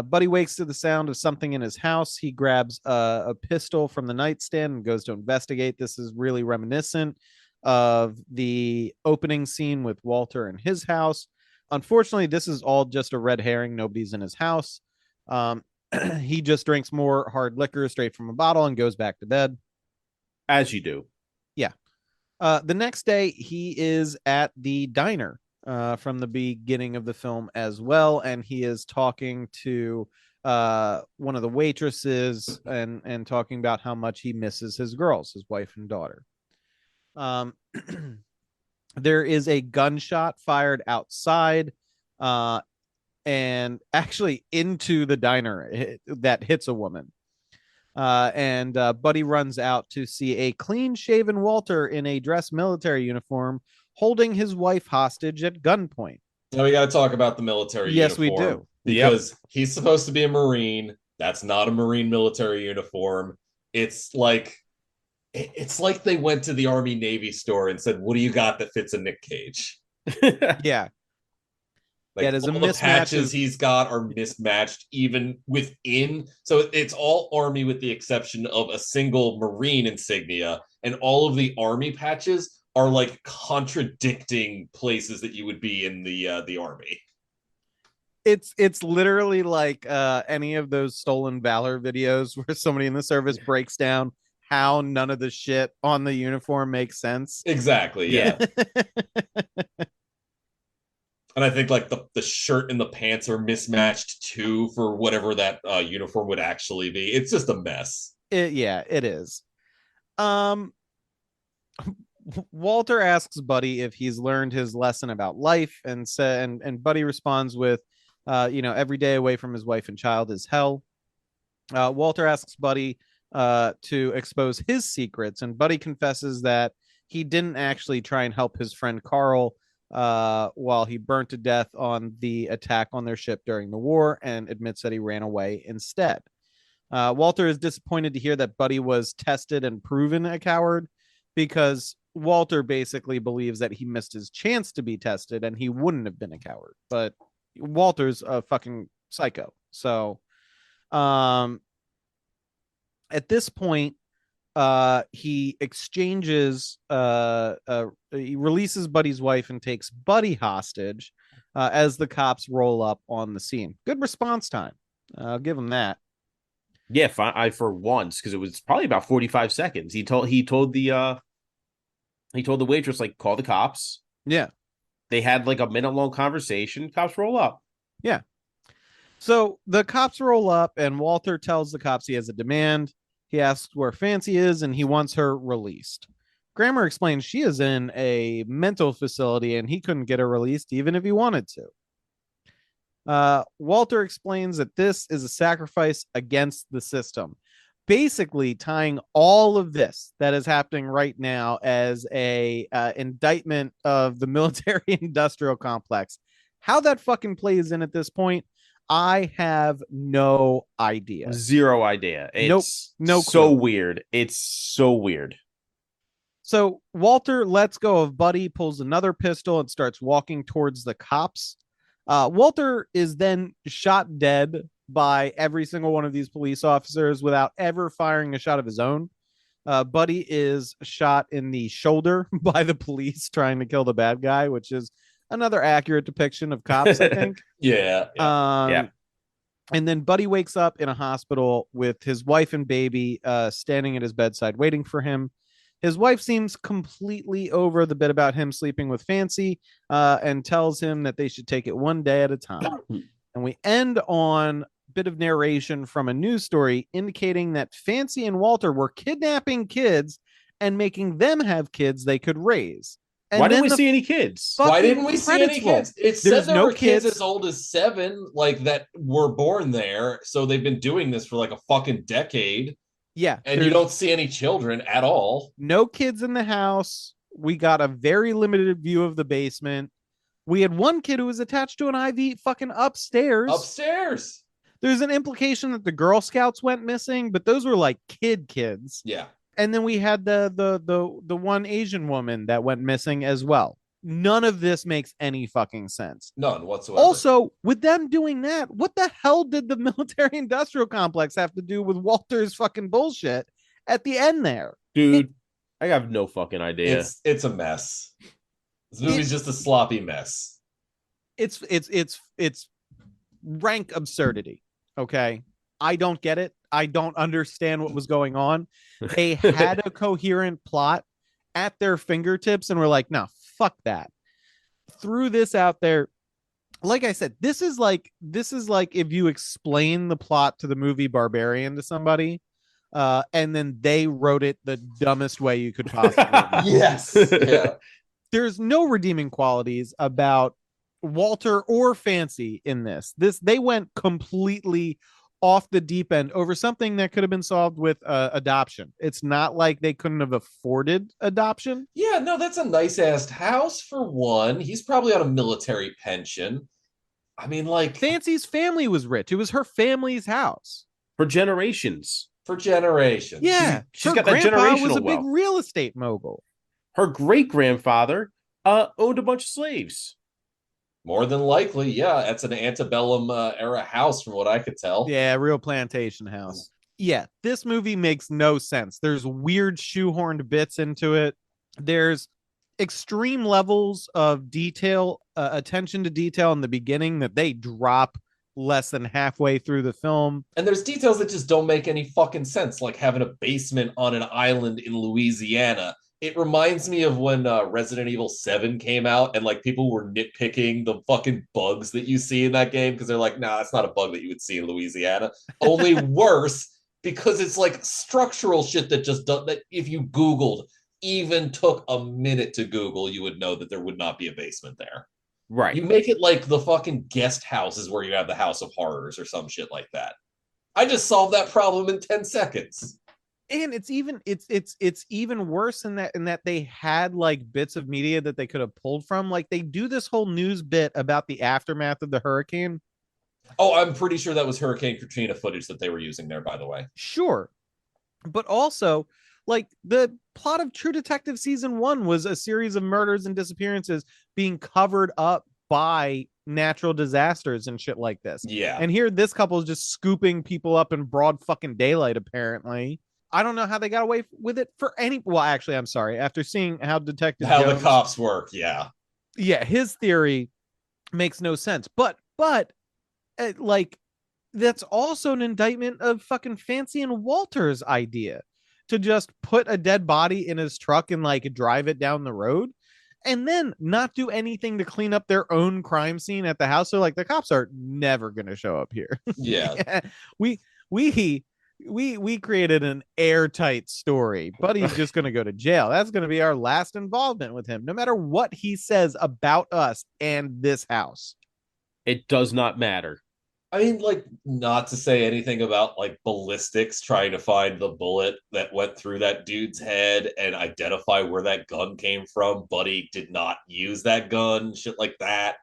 Buddy wakes to the sound of something in his house. He grabs a pistol from the nightstand and goes to investigate. This is really reminiscent of the opening scene with Walter in his house. Unfortunately, this is all just a red herring. Nobody's in his house. He just drinks more hard liquor straight from a bottle and goes back to bed. As you do. Yeah. The next day, he is at the diner from the beginning of the film as well, and he is talking to one of the waitresses and talking about how much he misses his girls, his wife and daughter. There is a gunshot fired outside and actually into the diner that hits a woman. And Buddy runs out to see a clean-shaven Walter in a dress military uniform holding his wife hostage at gunpoint. Now we got to talk about the military uniform. Yes, we do. Because he's supposed to be a Marine. That's not a Marine military uniform. It's like they went to the Army Navy store and said, what do you got that fits a Nick Cage? Yeah. Like there's all a the mismatch patches he's got are mismatched even within. So it's all Army with the exception of a single Marine insignia. And all of the Army patches are like contradicting places that you would be in the Army. It's literally like any of those stolen valor videos where somebody in the service breaks down how none of the shit on the uniform makes sense. Exactly. Yeah. Yeah. And I think like the shirt and the pants are mismatched too for whatever that uniform would actually be. It's just a mess. Yeah, it is. Um, Walter asks Buddy if he's learned his lesson about life, and Buddy responds with, every day away from his wife and child is hell. Walter asks Buddy to expose his secrets, and Buddy confesses that he didn't actually try and help his friend Carl while he burnt to death on the attack on their ship during the war, and admits that he ran away instead. Walter is disappointed to hear that Buddy was tested and proven a coward, because Walter basically believes that he missed his chance to be tested and he wouldn't have been a coward. But Walter's a fucking psycho. So at this point, he releases Buddy's wife and takes Buddy hostage as the cops roll up on the scene. Good response time. I'll give him that. Yeah, I for once, because it was probably about 45 seconds. He told the waitress, like, call the cops. Yeah. They had like a minute-long conversation. Cops roll up. Yeah. So the cops roll up, and Walter tells the cops he has a demand. He asks where Fancy is, and he wants her released. Grammer explains she is in a mental facility, and he couldn't get her released even if he wanted to. Walter explains that this is a sacrifice against the system, basically tying all of this that is happening right now as a indictment of the military-industrial complex. How that fucking plays in at this point, I have no idea. Zero idea. It's no so clue. weird. It's so weird. So Walter lets go of Buddy, pulls another pistol, and starts walking towards the cops. Walter is then shot dead by every single one of these police officers without ever firing a shot of his own. Buddy is shot in the shoulder by the police trying to kill the bad guy, which is another accurate depiction of cops, I think. Yeah. Yeah. And then Buddy wakes up in a hospital with his wife and baby standing at his bedside waiting for him. His wife seems completely over the bit about him sleeping with Fancy and tells him that they should take it one day at a time. And we end on a bit of narration from a news story indicating that Fancy and Walter were kidnapping kids and making them have kids they could raise. And Why didn't we then see any kids? Why didn't we see any credits roll. kids? It said There's there no were kids kids. as old as 7, like, that were born there. So they've been doing this for like a fucking decade. Yeah. And you don't see any children at all. No kids in the house. We got a very limited view of the basement. We had one kid who was attached to an IV fucking upstairs. Upstairs. There's an implication that the Girl Scouts went missing, but those were like kids. Yeah. And then we had the one Asian woman that went missing as well. None of this makes any fucking sense. None whatsoever. Also, with them doing that, what the hell did the military industrial complex have to do with Walter's fucking bullshit at the end there? Dude, I have no fucking idea. It's a mess. This movie's just a sloppy mess. It's rank absurdity. Okay. I don't get it. I don't understand what was going on. They had a coherent plot at their fingertips and were like, no, fuck that. Threw this out there. Like I said, this is like if you explain the plot to the movie Barbarian to somebody, and then they wrote it the dumbest way you could possibly. Yes. Yeah. There's no redeeming qualities about Walter or Fancy in this. They went completely off the deep end over something that could have been solved with adoption. It's not like they couldn't have afforded adoption. Yeah, no, that's a nice ass house for one. He's probably on a military pension. I mean, like, Fancy's family was rich. It was her family's house For generations. for generations. Yeah, She's her got that grandpa was a generational big wealth. real estate mogul. Her great-grandfather owned a bunch of slaves. More than likely, yeah. That's an antebellum era house, from what I could tell. Yeah, real plantation house. Yeah, this movie makes no sense. There's weird shoehorned bits into it. There's extreme levels of detail, attention to detail in the beginning that they drop less than halfway through the film. And there's details that just don't make any fucking sense, like having a basement on an island in Louisiana. It reminds me of when Resident Evil 7 came out and like people were nitpicking the fucking bugs that you see in that game because they're like, nah, that's not a bug that you would see in Louisiana. Only worse because it's like structural shit that just does that. If you Googled, even took a minute to Google, you would know that there would not be a basement there. Right. You make it like the fucking guest houses where you have the House of Horrors or some shit like that. I just solved that problem in 10 seconds. And it's even worse in that they had like bits of media that they could have pulled from. Like they do this whole news bit about the aftermath of the hurricane. Oh, I'm pretty sure that was Hurricane Katrina footage that they were using there, by the way. Sure. But also, like the plot of True Detective season 1 was a series of murders and disappearances being covered up by natural disasters and shit like this. Yeah. And here this couple is just scooping people up in broad fucking daylight, apparently. I don't know how they got away with it for any. Well, actually, I'm sorry. After seeing how Detective Jones, the cops work, yeah, his theory makes no sense. But like that's also an indictment of fucking Fancy and Walter's idea to just put a dead body in his truck and like drive it down the road, and then not do anything to clean up their own crime scene at the house. So like the cops are never gonna show up here. Yeah, we created an airtight story. Buddy's just going to go to jail. That's going to be our last involvement with him, no matter what he says about us and this house. It does not matter. I mean, like, not to say anything about like ballistics trying to find the bullet that went through that dude's head and identify where that gun came from. Buddy did not use that gun, shit like that.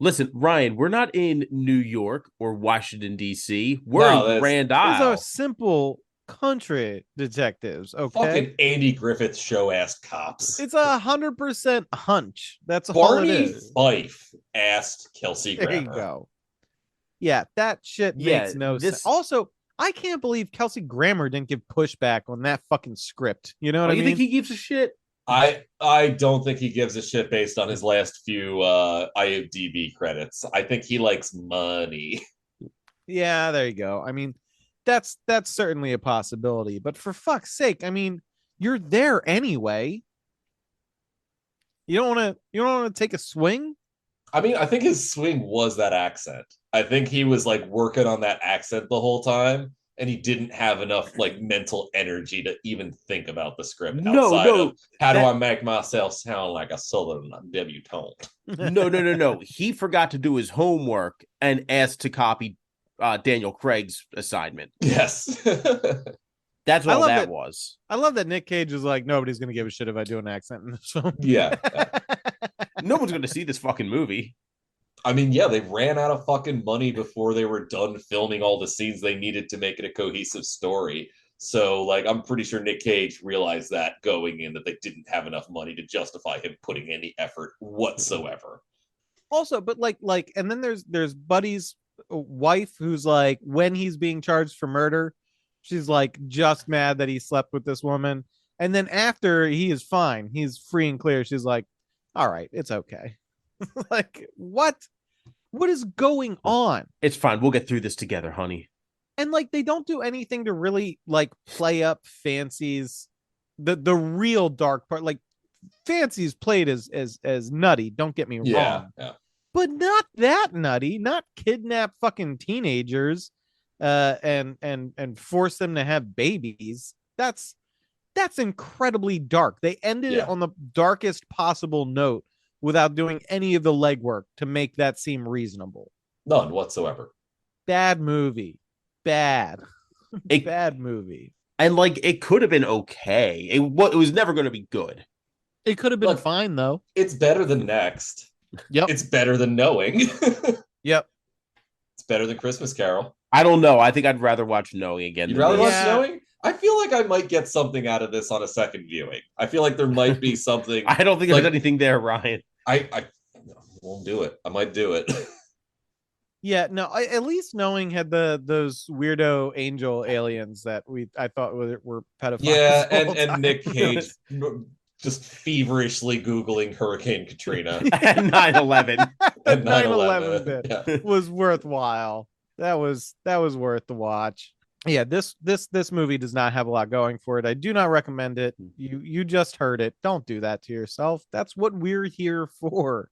Listen, Ryan, we're not in New York or Washington, D.C. We're in Grand Isle. These are simple country detectives, okay? Fucking Andy Griffith show-ass cops. It's 100% hunch. That's Barney all it is. Fife asked Kelsey Grammer. There you go. Yeah, that shit makes no sense. Also, I can't believe Kelsey Grammer didn't give pushback on that fucking script. You know what I mean? You think he gives a shit? I don't think he gives a shit based on his last few IMDb credits. I think he likes money. Yeah, there you go. I mean, that's certainly a possibility. But for fuck's sake, I mean, you're there anyway. You don't want to take a swing? I mean, I think his swing was that accent. I think he was like working on that accent the whole time, and he didn't have enough like mental energy to even think about the script outside of how do I make myself sound like a southern debutante. No. He forgot to do his homework and asked to copy Daniel Craig's assignment. Yes. That's all that was. I love that Nick Cage is like, nobody's going to give a shit if I do an accent in this film. Yeah. No one's going to see this fucking movie. I mean, yeah, they ran out of fucking money before they were done filming all the scenes they needed to make it a cohesive story. So, like, I'm pretty sure Nick Cage realized that going in, that they didn't have enough money to justify him putting any effort whatsoever. Also, but like, and then there's Buddy's wife who's like, when he's being charged for murder, she's like just mad that he slept with this woman. And then after he is fine, he's free and clear, she's like, all right, it's okay. Like, what is going on? It's fine. We'll get through this together, honey. And like, they don't do anything to really like play up Fancy's the real dark part. Like, Fancy's played as nutty. Don't get me wrong. Yeah. But not that nutty. Not kidnap fucking teenagers, and force them to have babies. That's incredibly dark. They ended it on the darkest possible note without doing any of the legwork to make that seem reasonable. None whatsoever. Bad movie. Bad movie. And like, it could have been okay. It was never going to be good. It could have been fine though. It's better than Next. Yep. It's better than Knowing. Yep. It's better than Christmas Carol. I don't know. I think I'd rather watch Knowing again. You'd rather watch Knowing? I feel like I might get something out of this on a second viewing. I feel like there might be something. I don't think there's anything there, Ryan. I won't do it. I might do it. Yeah, no. At least Knowing had those weirdo angel aliens that I thought were pedophiles. Yeah, and Nick Cage just feverishly Googling Hurricane Katrina at 9/11. and 9/11 9/11. bit Yeah. was worthwhile. That was worth the watch. Yeah, this movie does not have a lot going for it. I do not recommend it. You just heard it. Don't do that to yourself. That's what we're here for.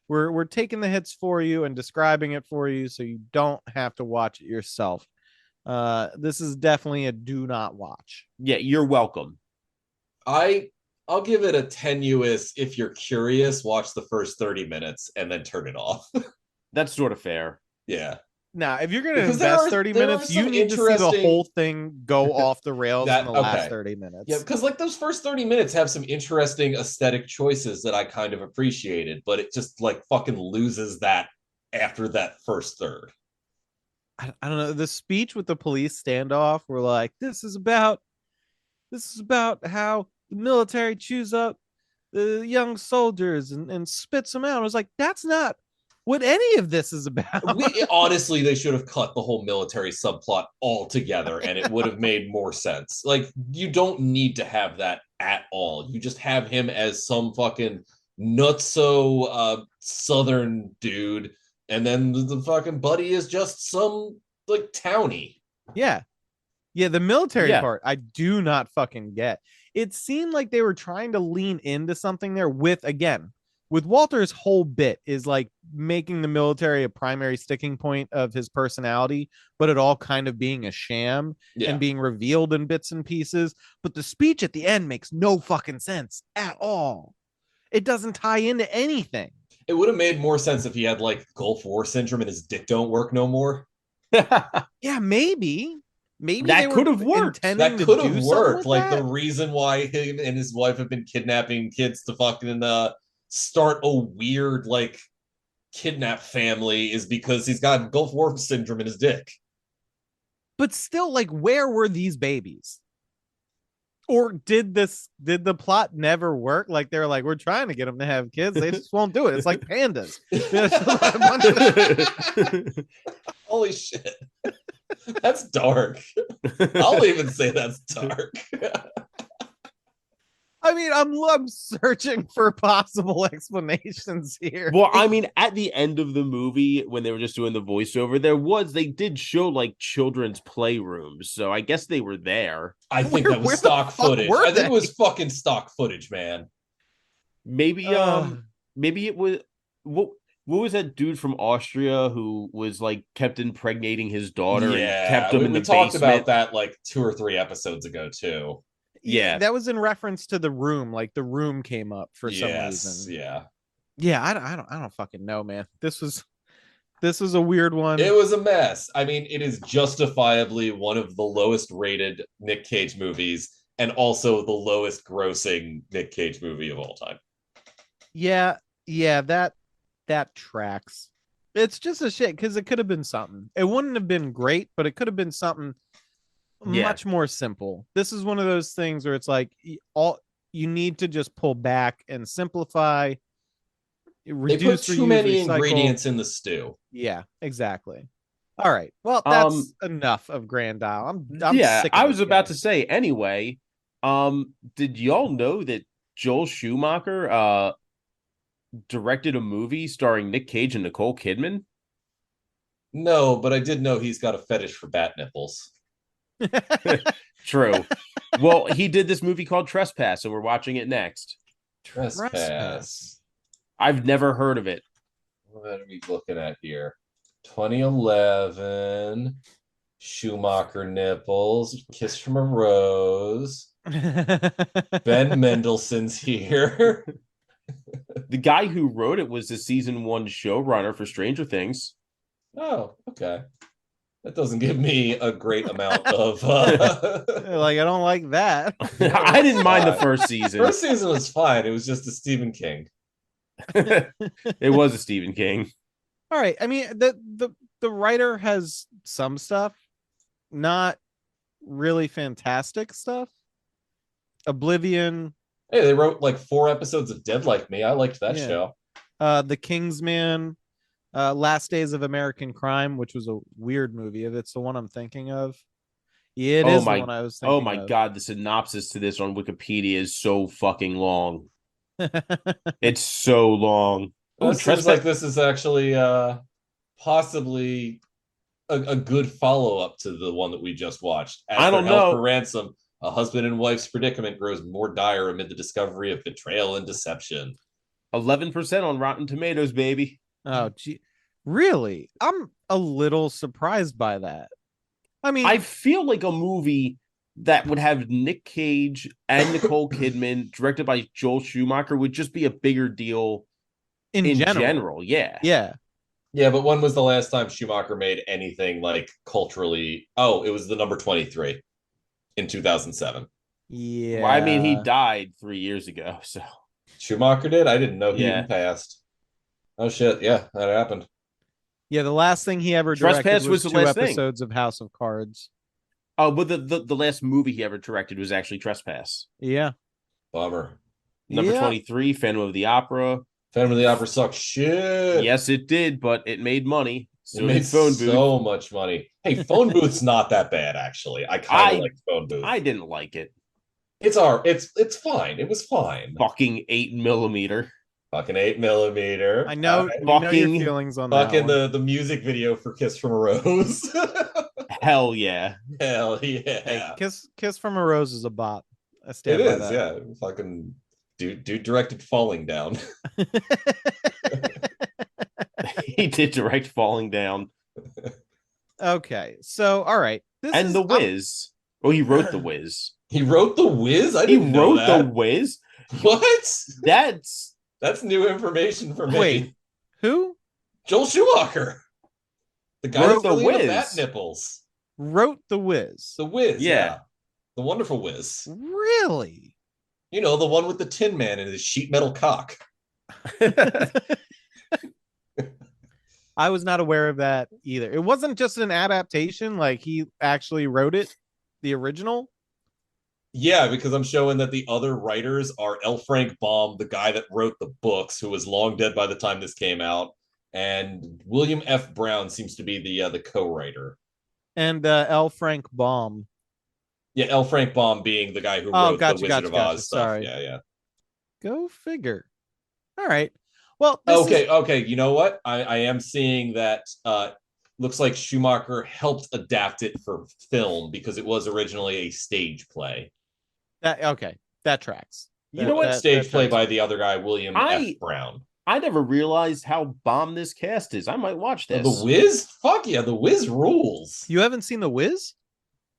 We're taking the hits for you and describing it for you so you don't have to watch it yourself. This is definitely a do not watch. Yeah, you're welcome. I'll give it a tenuous, if you're curious, watch the first 30 minutes and then turn it off. That's sort of fair. Yeah. Now, if you're going to Because invest 30 there are minutes, you some need to see the interesting- whole thing go off the rails in the last okay. 30 minutes. Yeah, because like those first 30 minutes have some interesting aesthetic choices that I kind of appreciated, but it just like fucking loses that after that first third. I don't know. The speech with the police standoff were like, this is about how the military chews up the young soldiers and spits them out. I was like, that's not what any of this is about. Honestly, they should have cut the whole military subplot altogether and it would have made more sense. Like, you don't need to have that at all. You just have him as some fucking nutso southern dude, and then the fucking buddy is just some like townie. Yeah. The military part, I do not fucking get. It seemed like they were trying to lean into something there with Walter's whole bit is like making the military a primary sticking point of his personality, but it all kind of being a sham and being revealed in bits and pieces. But the speech at the end makes no fucking sense at all. It doesn't tie into anything. It would have made more sense if he had like Gulf War syndrome and his dick don't work no more. Yeah, maybe that could have worked. That could have worked. Like the reason why him and his wife have been kidnapping kids to fucking start a weird like kidnap family is because he's got Gulf War syndrome in his dick. But still, like, where were these babies? Or did the plot never work? Like, they're like, we're trying to get them to have kids, they just won't do it. It's like pandas. Holy shit. That's dark. I'll even say that's dark. I mean, I'm searching for possible explanations here. Well, I mean, at the end of the movie, when they were just doing the voiceover, they did show like children's playrooms, so I guess they were there. I think that was stock footage. I think it was fucking stock footage, man. Maybe it was what was that dude from Austria who was like kept impregnating his daughter and kept him in the basement? We talked about that like 2 or 3 episodes ago too. Yeah, that was in reference to The Room. Like The Room came up for some reason. Yeah. I don't fucking know, man. This was a weird one. It was a mess. I mean, it is justifiably one of the lowest rated Nick Cage movies and also the lowest grossing Nick Cage movie of all time. Yeah, that tracks. It's just a shit because it could have been something. It wouldn't have been great, but it could have been something much more simple. This is one of those things where it's like you need to just pull back and simplify. Reduce, they put too many recycle. Ingredients in the stew. Yeah, exactly. All right. Well, that's enough of Grand Isle. I'm sick of I was about to say anyway. Did y'all know that Joel Schumacher directed a movie starring Nick Cage and Nicole Kidman? No, but I did know he's got a fetish for bat nipples. True. Well, he did this movie called Trespass, and we're watching it next. Trespass. I've never heard of it. What are we looking at here? 2011. Schumacher nipples. Kiss from a Rose. Ben Mendelsohn's here. The guy who wrote it was the season 1 showrunner for Stranger Things. Oh, okay. That doesn't give me a great amount of like, I don't like that. I didn't mind the first season. First season was fine. It was just a Stephen King. It was a Stephen King. All right. I mean, the writer has some stuff, not really fantastic stuff. Oblivion. Hey, they wrote like 4 episodes of Dead Like Me. I liked that show. The Kingsman. Last Days of American Crime, which was a weird movie. If it's the one I'm thinking of. It Oh is the my- one I was Oh thinking my god, the synopsis to this on Wikipedia is so fucking long. God. It's so long. Well, Ooh, it seems like this is actually possibly a good follow-up to the one that we just watched. As I for don't Hell for know. Ransom, a husband and wife's predicament grows more dire amid the discovery of betrayal and deception. 11% on Rotten Tomatoes, baby. Oh, gee. Really? I'm a little surprised by that. I mean, I feel like a movie that would have Nick Cage and Nicole Kidman, directed by Joel Schumacher, would just be a bigger deal in in general. general. Yeah. Yeah. Yeah, but when was the last time Schumacher made anything like culturally? Oh, it was the number 23 in 2007. Yeah. Well, I mean, he died 3 years ago, so Schumacher did? I didn't know he Yeah. even passed. Oh shit, yeah, that happened. Yeah, the last thing he ever Trespass directed was was the two last thing. episodes of House of Cards. oh, but the last movie he ever directed was actually Trespass. Yeah. Bummer. Number Yeah. 23, Phantom of the Opera. Phantom of the Opera sucked shit. Yes, it did, but it made money. It So made did Phone Booth. so much money. Hey, Phone Booth's not that bad actually. I kind of like Phone Booth. I didn't like it. It's fine. It was fine. Fucking 8mm. Fucking 8mm. I know, Alright. we know your Fucking- feelings on that. Fucking One. the music video for Kiss from a Rose. Hell yeah. Hell yeah. Hey, Kiss from a Rose is a bop. I stand It by is, that. yeah. Fucking dude directed Falling Down. He did direct Falling Down. Okay, so all right, this And is, The Wiz. Oh, he wrote The Wiz. He wrote The Wiz? I He didn't know wrote that. The Wiz? What? That's That's new information for me. Wait, who Joel Schumacher. The guy Wrote that's The really the Wiz. fat nipples. wrote The Wiz? The Wiz, Yeah. yeah. The Wonderful Wiz. Really? You know, the one with the Tin Man and his sheet metal cock. I was not aware of that either. It wasn't just an adaptation; like he actually wrote it, the original. Yeah, because I'm showing that the other writers are L. Frank Baum, the guy that wrote the books, who was long dead by the time this came out, and William F. Brown seems to be the co-writer. And L. Frank Baum. Yeah, L. Frank Baum being the guy who Oh, wrote gotcha, the Wizard of gotcha. Oz stuff. Sorry. Yeah. Go figure. All right. Well, this Okay. You know what? I am seeing that looks like Schumacher helped adapt it for film because it was originally a stage play. That tracks. You know what? That Stage play tracks. by the other guy, William F. Brown. I never realized how bomb this cast is. I might watch this. The Wiz? Fuck yeah, The Wiz rules. You haven't seen The Wiz?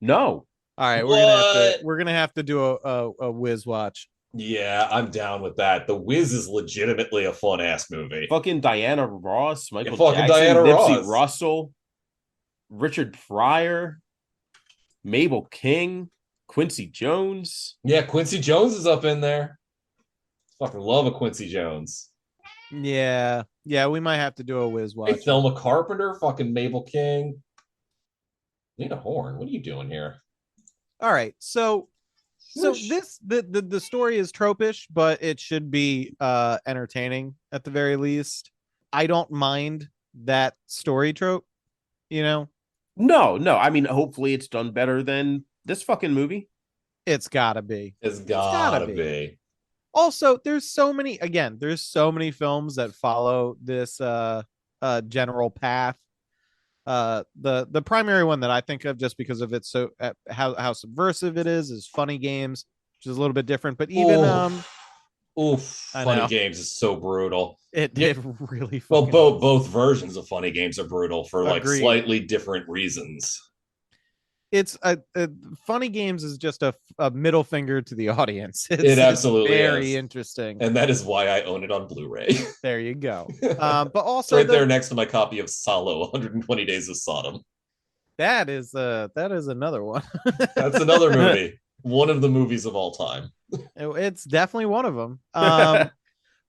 No. All right, we're gonna have to do a Wiz watch. Yeah, I'm down with that. The Wiz is legitimately a fun ass movie. Fucking Diana Ross, Michael fucking Jackson, Diana Nipsey Ross. Russell, Richard Pryor, Mabel King, Quincy Jones. Yeah, Quincy Jones is up in there. Fucking love a Quincy Jones. Yeah, we might have to do a Wiz watch. Hey, Thelma Carpenter, fucking Mabel King. Nina Horn, what are you doing here? All right, so Shush. this the story is tropish, but it should be entertaining at the very least. I don't mind that story trope, you know. No. I mean, hopefully it's done better than this fucking movie. It's gotta be. It's gotta gotta be. be. Also, there's so many films that follow this general path. The primary one that I think of, just because of it's so how subversive it is Funny Games, which is a little bit different, but even Oof, I Funny know. Games is so brutal. it Yeah. really Well, fucking both versions of Funny Games are brutal for like Agreed. slightly different reasons. it's a Funny Games is just a middle finger to the audience. It absolutely it's very is. interesting. And that is why I own it on Blu-ray. There you go. But It's also right there next to my copy of Salo, 120 Days of Sodom. that is another one. That's another movie. One of the movies of all time. It's definitely one of them.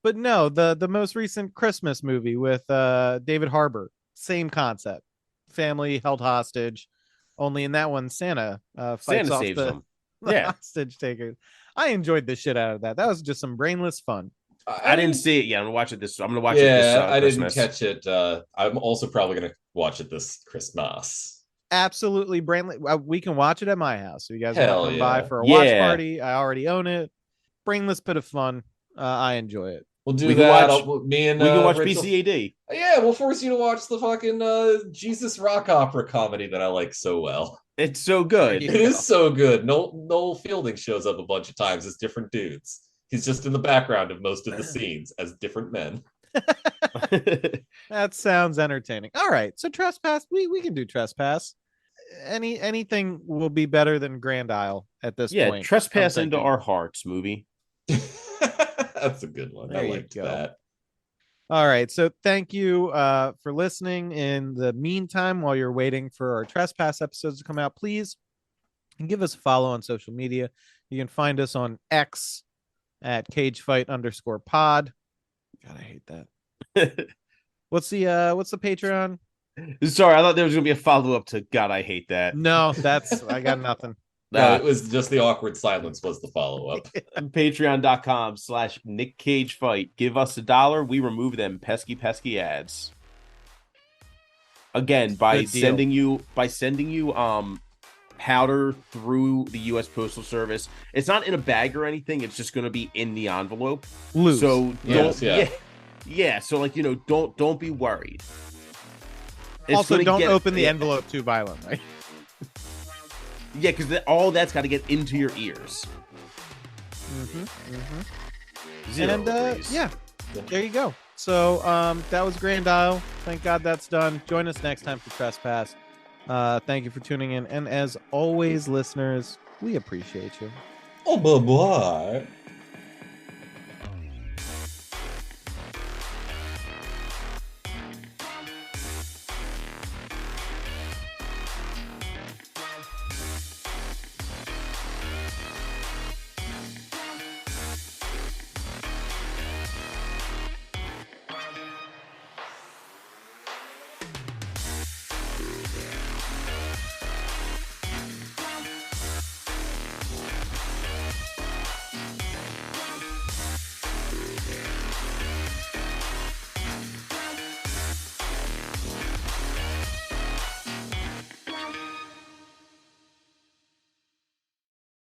But no, the most recent Christmas movie with David Harbour, same concept. Family held hostage. Only in that one, Santa fights Santa off saves the, them. the Yeah. hostage takers. I enjoyed the shit out of that. That was just some brainless fun. I didn't see it yet. I'm gonna watch it this. I'm gonna watch it Yeah, this I didn't Christmas. catch it. I'm also probably gonna watch it this Christmas. absolutely brand. We can watch it at my house. So you guys want Hell to come by yeah. for a watch Yeah. party? I already own it. Brainless bit of fun. I enjoy it. We'll do We can that. watch- Me and We can watch Rich will- BCAD. Yeah, we'll force you to watch the fucking Jesus rock opera comedy that I like so well. It's so good. There It you is go. so good. Noel Fielding shows up a bunch of times as different dudes. He's just in the background of most of the scenes as different men. That sounds entertaining. All right, so Trespass, we can do Trespass. Anything will be better than Grand Isle at this Yeah, point. Trespass I'm into thinking. Our Hearts movie. That's a good one. There I you liked go. that. All right, so thank you for listening. In the meantime, while you're waiting for our Trespass episodes to come out, please give us a follow on social media. You can find us on X at cagefight_pod. God, I hate that. What's the Patreon? Sorry, I thought there was gonna be a follow-up to God, I hate that. No, that's I got nothing. No, it was just the awkward silence was the follow-up. Patreon.com/Nick Cage Fight. Give us $1. We remove them pesky ads. Again, by Good deal. sending you powder through the US Postal Service. It's not in a bag or anything, it's just gonna be in the envelope. Loose. So Yes, don't yeah. yeah. So like, you know, don't be worried. It's Also, gonna don't get- open the yeah. envelope too violently. Yeah, because all that's got to get into your ears. Zero And degrees. yeah, there you go. So that was Grand Isle. Thank God that's done. Join us next time for Trespass. Thank you for tuning in, and as always, listeners, we appreciate you. Oh, bye-bye.